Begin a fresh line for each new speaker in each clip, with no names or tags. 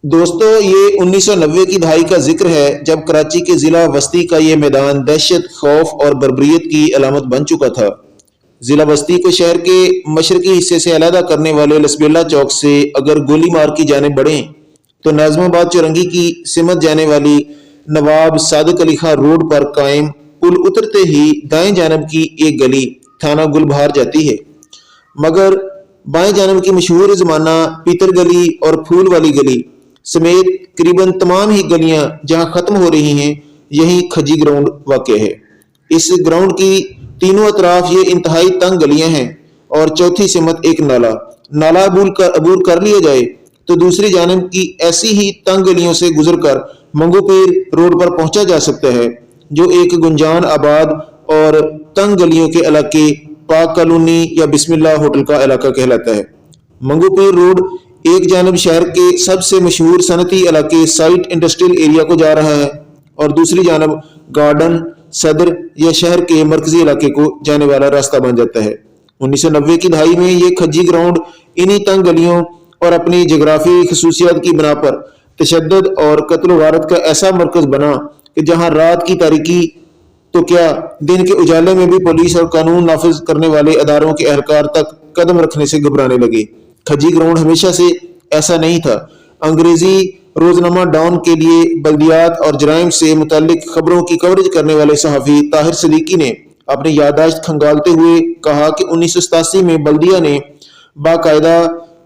दोस्तों, ये 1990 की दहाई का जिक्र है जब कराची के ज़िला वस्ती का ये मैदान दहशत, खौफ और बर्बरियत की अलामत बन चुका था। ज़िला वस्ती को शहर के मशरकी हिस्से से अलहदा करने वाले लसबेला चौक से अगर गोली मार की जाने बढ़ें तो नाज़माबाद चौरंगी की सिमत जाने वाली नवाब सादिक अली खां रोड पर कायम पुल उतरते ही दाएं जानब की एक गली थाना गुलबहार जाती है। मगर बाएं जानब की मशहूर ज़माना पीतर गली और फूल वाली गली समेत करीबन तमाम ही गलियां जहां खत्म हो रही हैं, यही खजी ग्राउंड वाक़ है। इस ग्राउंड की तीनों अतराफ ये इंतहाई तंग गलियां हैं और चौथी सिमत एक नाला नाला अबूर कर लिया जाए तो दूसरी जानब की ऐसी ही तंग गलियों से गुजर कर मंगोपीर रोड पर पहुंचा जा सकता है, जो एक गुंजान आबाद और तंग गलियों के इलाके पाक कॉलोनी या बिस्मिल्लाह होटल का इलाका कहलाता है। मंगोपीर रोड एक जानब शहर के सबसे मशहूर सनती इलाके साइट इंडस्ट्रियल एरिया को जा रहा है और दूसरी जानब गार्डन सदर या शहर के मरकजी इलाके को जाने वाला रास्ता बन जाता है। 1990 की दहाई में ये खज्जी ग्राउंड इन्हीं तंग गलियों और अपनी जगराफी खसूसियात की बिना पर तशद्दुद और कत्ल वारत का ऐसा मरकज बना कि जहां रात की तारीकी तो क्या दिन के उजाले में भी पुलिस और कानून नाफिज करने वाले अदारों के एहलकार तक कदम रखने से घबराने लगे। खजी ग्राउंड हमेशा से ऐसा नहीं था। अंग्रेजी रोजनामा डॉन के लिए बल्दियात और जराइम से मुतालिक खबरों की कवरेज करने वाले सहाफ़ी ताहिर सदीकी ने अपनी याददाश्त खंगालते हुए कहा कि 1987 में बल्दिया ने बाकायदा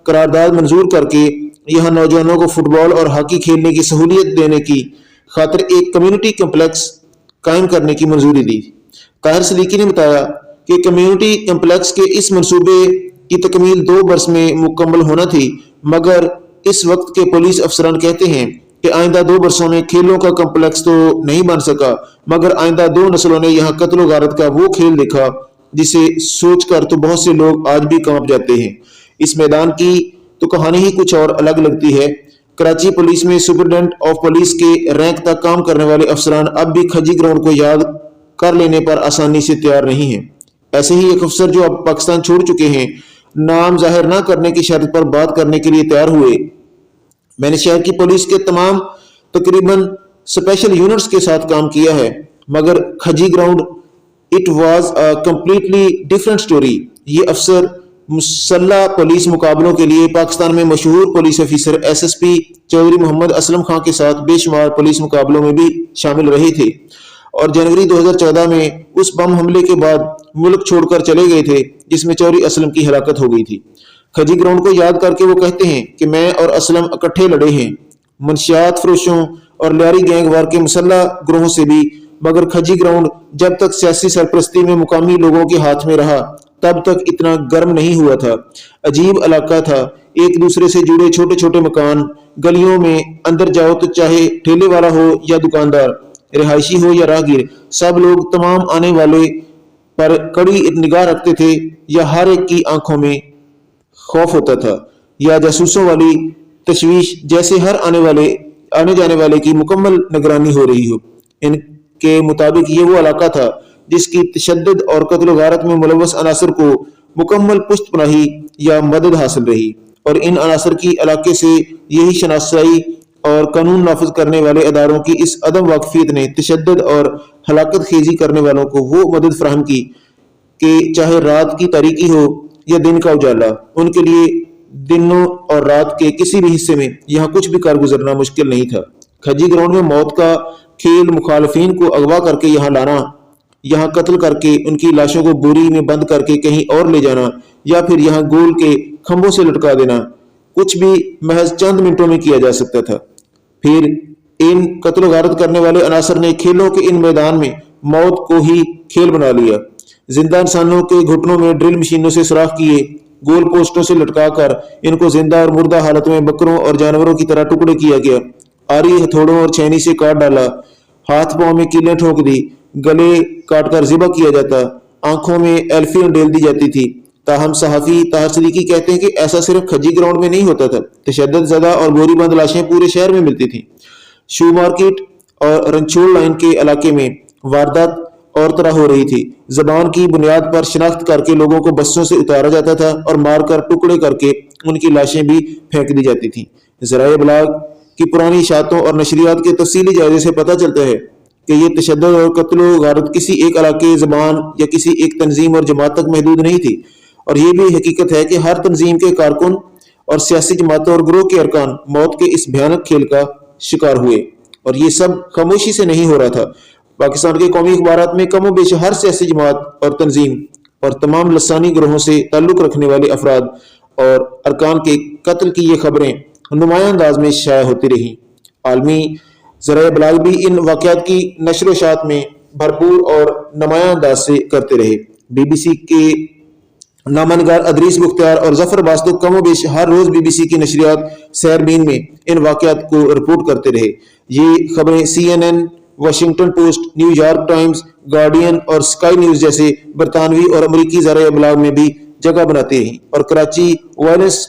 करारदाद मंजूर करके यहाँ नौजवानों को फुटबॉल और हॉकी खेलने की सहूलियत देने की खातिर एक कम्युनिटी कम्प्लेक्स कायम करने की मंजूरी दी। ताहिर सदीकी ने बताया कि कम्युनिटी कम्प्लेक्स के इस मंसूबे की तकमील 2 बरस में मुकम्मल होना थी, मगर इस वक्त के पुलिस अफसरान कहते हैं कि आइंदा 2 बरसों में खेलों का कम्प्लेक्स तो नहीं बन सका, मगर आइंदा 2 नस्लों ने यहाँ कत्ल गारत का वो खेल देखा जिसे सोचकर तो बहुत से लोग आज भी कांप जाते हैं। इस मैदान की तो कहानी ही कुछ और अलग लगती है। कराची पुलिस में सुपरिटेंडेंट ऑफ पुलिस के रैंक तक काम करने वाले अफसरान अब भी खजी ग्राउंड को याद कर लेने पर आसानी से तैयार नहीं हैं। ऐसे ही एक अफसर जो अब पाकिस्तान छोड़ चुके हैं, नाम जाहिर न करने की शर्त पर बात करने के लिए तैयार हुए। मैंने शहर की पुलिस के तमाम तकरीबन स्पेशल यूनिट्स के साथ काम किया है, मगर खजी ground it was a completely different story. ये अफसर मुसल्ला पुलिस मुकाबलों के लिए पाकिस्तान में मशहूर police officer SSP Chaudhry Mohammad Aslam Khan के साथ बेशुमार पुलिस मुकाबलों में भी शामिल रहे थे और जनवरी 2014 में उस बम हमले के बाद मुल्क छोड़कर चले गए थे जिसमें चौधरी असलम की हलाकत हो गई थी। खजी ग्राउंड को याद करके वो कहते हैं कि मैं और असलम इकट्ठे लड़े हैं मनशियात फरोशों और लियारी गैंग वार के मुसल्ला ग्रोहों से भी, मगर खजी ग्राउंड जब तक सियासी सरपरस्ती में मुकामी लोगों के हाथ में रहा तब तक इतना गर्म नहीं हुआ था। अजीब इलाका था, एक दूसरे से जुड़े छोटे छोटे मकान, गलियों में अंदर जाओ तो चाहे ठेले वाला हो या दुकानदार, रिहायशी हो या राहगीर, सब लोग तमाम आने वाले पर कड़ी निगाह रखते थे या हर एक की आंखों में खौफ होता था या जासूसों वाली तशवीश, जैसे हर आने जाने वाले की मुकम्मल निगरानी हो रही हो। इनके मुताबिक ये वो इलाका था जिसकी तशद्दुद और कत्ल गारत में मुलव्वस अनासर को मुकम्मल पुश्त पनाही या मदद हासिल रही और इन अनासर की इलाके से यही शनासाई और कानून नाफिज करने वाले अदारों की इस अदम वाकफियत ने तशद्दुद और हलाकत खेजी करने वालों को वो मदद फराहम की कि चाहे रात की तारीकी हो या दिन का उजाला, उनके लिए दिनों और रात के किसी भी हिस्से में यहाँ कुछ भी कार गुजरना मुश्किल नहीं था। खजी ग्राउंड में मौत का खेल मुखालफिन को अगवा करके यहाँ लाना, यहाँ कत्ल करके उनकी लाशों को बोरी में बंद करके कहीं और ले जाना या फिर यहाँ गोल के खंभों से लटका देना, कुछ भी महज चंद मिनटों में किया जा सकता था। फिर इन कत्ल गारत करने वाले अनासर ने खेलों के इन मैदान में मौत को ही खेल बना लिया। जिंदा इंसानों के घुटनों में ड्रिल मशीनों से सुराख किए, गोल पोस्टों से लटकाकर इनको जिंदा और मुर्दा हालत में बकरों और जानवरों की तरह टुकड़े किया गया। आरी हथौड़ों और छेनी से काट डाला, हाथ पांव में कीलें ठोक दी, गले काटकर ज़िबा किया जाता, आंखों में एल्फियन डेल दी जाती थी। ताहम सहाफ़ी ताहिर सदीकी कहते हैं कि ऐसा सिर्फ खजी ग्राउंड में नहीं होता था, तशद्दुद ज़दा और गोरी बंद लाशें पूरे शहर में मिलती थी। शू मार्केट और रंचोड़ लाइन के इलाके में वारदात और तरह हो रही थी। जबान की बुनियाद पर शिनाख्त करके लोगों को बसों से उतारा जाता था और मारकर टुकड़े करके उनकी लाशें भी फेंक दी जाती थी। ज़राए इबलाग की पुरानी इशातों और नशरियात के तफसीली जायजे से पता चलता है कि ये तशद्दुद और कत्ल गारत किसी एक इलाके, ज़बान या किसी एक तंजीम और जमात तक महदूद नहीं थी। और ये भी हकीकत है कि हर तंजीम के कारकुन और सियासी जमातों और ग्रोह के अरकान मौत के इस भयानक खेल का शिकार हुए, और ये सब खामोशी से नहीं हो रहा था। पाकिस्तान के कौमी अखबारात में कमो बेश हर सियासी जमात और तंजीम और तमाम लसानी ग्रोहों से ताल्लुक़ रखने वाले अफराद और अरकान के कत्ल की ये खबरें नुमायां अंदाज में शाया होती रहीं। आलमी ज़राए इब्लाग भी इन वाक़यात की नशर व शात में भरपूर और नुमायां अंदाज से करते रहे। BBC के नामनगार अदरीस मुख्तियार और जफर अब्बास तो कमो बेश हर रोज BBC की नशरियात सैरबीन में इन वाक़यात को रिपोर्ट करते रहे। ये खबरें CNN, Washington post, New York times, guardian और स्काई न्यूज जैसे बरतानवी और अमरीकी ज़राए इब्लाग में भी जगह बनाती रहीं, और कराची वायरस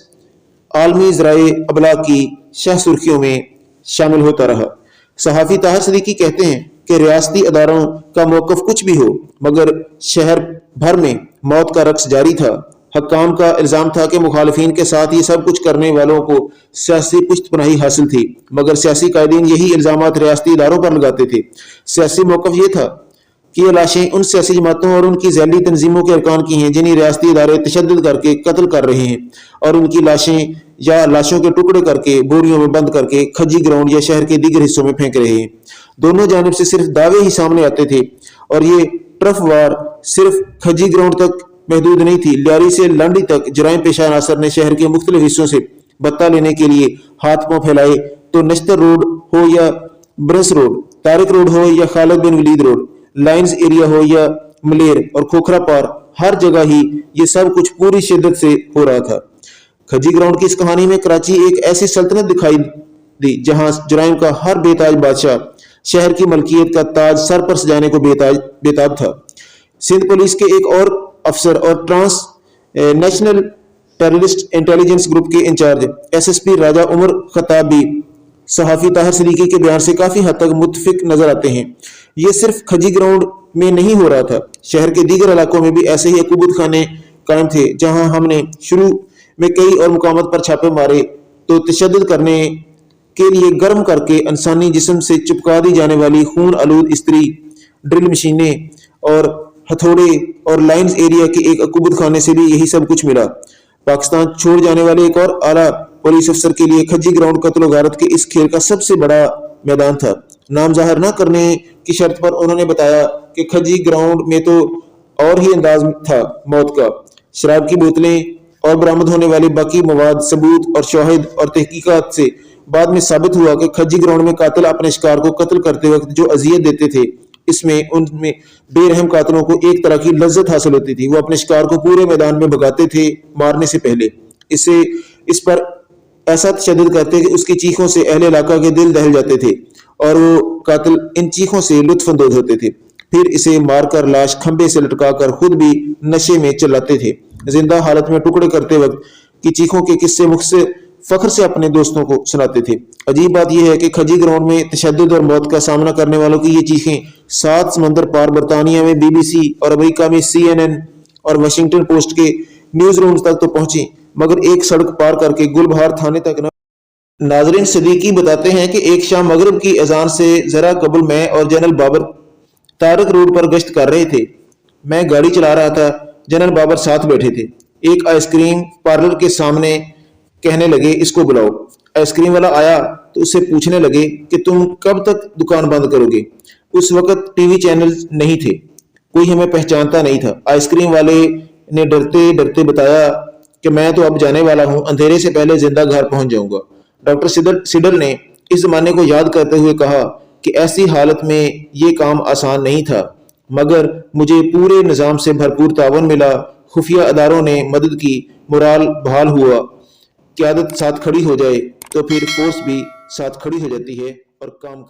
आलमी ज़राए इब्लाग की शाह सुर्खियों में शामिल होता रहा। सहाफ़ी ताहिर सदीकी कहते हैं कि रियासती अदारों का मौक़िफ़ कुछ भी हो, मगर शहर भर में मौत का रक्स जारी था। हक्काम का इल्ज़ाम था कि मुखालिफिन के साथ ये सब कुछ करने वालों को सियासी पुश्तपनाही हासिल थी, मगर सियासी कायदीन यही इल्ज़ामात रियासती इदारों पर लगाते थे। सियासी मौक़िफ़ ये था कि ये लाशें उन सियासी जमातों और उनकी ज़ैली तंजीमों के अरकान की हैं जिन्हें रियासती इदारे तशद्दुद करके कत्ल कर रहे हैं, और उनकी लाशें या लाशों के टुकड़े करके बोरियों में बंद करके खजी ग्राउंड या शहर के दीगर हिस्सों में फेंक रहे हैं। दोनों जानिब से सिर्फ दावे ही सामने आते थे, और ये टर्फ वार सिर्फ खजी ग्राउंड तक महदूद नहीं थी। लियारी से लांडी तक जराइम पेशा अनासर ने शहर के मुख्तलिफ हिस्सों से बत्ता लेने के लिए हाथ पांव फैलाए, तो नश्तर रोड हो या ब्रस रोड, तारिक रोड हो या खालिद बिन वलीद रोड, लाइन्स एरिया हो या मलेर और खोखरा पार, हर जगह ही ये सब कुछ पूरी शिद्दत से हो रहा था। खजी ग्राउंड की इस कहानी में कराची एक ऐसी सल्तनत दिखाई दी जहां जराइम का हर बेताज बादशाह शहर की मलकियत का ताज सर पर सजाने को बेताब था। सिंध पुलिस के एक और अफसर और trans national terrorist intelligence group के इंचार्ज SSP राजा उमर खताब भी सहाफ़ी ताहिर सदीकी के बयान से काफी हद तक मुत्फिक नजर आते हैं। ये सिर्फ खजी ग्राउंड में नहीं हो रहा था, शहर के दीगर इलाकों में भी ऐसे ही अकूबत खाने कायम थे, जहां हमने शुरू में कई और मुकामत पर छापे मारे तो तशद्दुद करने के लिए गर्म करके इंसानी जिस्म से चिपका दी जाने वाली खून आलूद इस्त्री, ड्रिल मशीनें और हथौड़े और लाइन्स एरिया के एक अकूबत खाने से भी यही सब कुछ मिला। पाकिस्तान छोड़ जाने वाले एक और आला पुलिस अफसर के लिए खजी ग्राउंड कत्ल गारत के इस खेल का सबसे बड़ा मैदान था। नाम जाहिर न करने की शर्त पर उन्होंने बताया कि खजी ग्राउंड में तो और ही अंदाज था मौत का। शराब की बोतलें और बरामद होने वाले बाकी मवाद, सबूत और शाहिद और तहकीकात से बाद में साबित हुआ कि खजी ग्राउंड में कातिल अपने शिकार को कत्ल करते वक्त जो अजियत देते थे, इसमें उनमें बेरहम कातिलों को एक तरह की लज्जत हासिल होती थी। वो अपने शिकार को पूरे मैदान में भगाते थे मारने से पहले, इस पर ऐसा तशद्दुद करते कि उसकी चीखों से अहले इलाका के दिल दहल जाते थे, और वो कातिल इन चीखों से लुत्फ अंदोज होते थे। फिर इसे मारकर लाश खंबे से लटकाकर खुद भी नशे में चलाते थे। जिंदा हालत में टुकड़े करते वक्त की चीखों के किस्से मुझसे फख्र से अपने दोस्तों को सुनाते थे। अजीब बात यह है कि खजी ग्राउंड में तशद्दुद और मौत का सामना करने वालों की ये चीखें 7 समंदर पार बरतानिया में BBC और अमेरिका में CNN और वाशिंगटन पोस्ट के न्यूज रूम्स तक तो पहुंची, मगर एक सड़क पार करके गुलबहार थाने तक न। नाजरीन, सदीकी बताते हैं कि एक शाम मगरिब की अजान से जरा कबल मैं और जनरल बाबर तारिक रोड पर गश्त कर रहे थे। मैं गाड़ी चला रहा था, जनरल बाबर साथ बैठे थे। एक आइसक्रीम पार्लर के सामने कहने लगे, इसको बुलाओ। आइसक्रीम वाला आया तो उससे पूछने लगे कि तुम कब तक दुकान बंद करोगे। उस वक्त टीवी चैनल नहीं थे, कोई हमें पहचानता नहीं था। आइसक्रीम वाले ने डरते डरते बताया कि मैं तो अब जाने वाला हूं, अंधेरे से पहले जिंदा घर पहुंच जाऊंगा। डॉक्टर सिडल ने इस जमाने को याद करते हुए कहा कि ऐसी हालत में ये काम आसान नहीं था, मगर मुझे पूरे निजाम से भरपूर तावन मिला। खुफिया अदारों ने मदद की, मोराल बहाल हुआ। क़यादत साथ खड़ी हो जाए तो फिर फोर्स भी साथ खड़ी हो जाती है और काम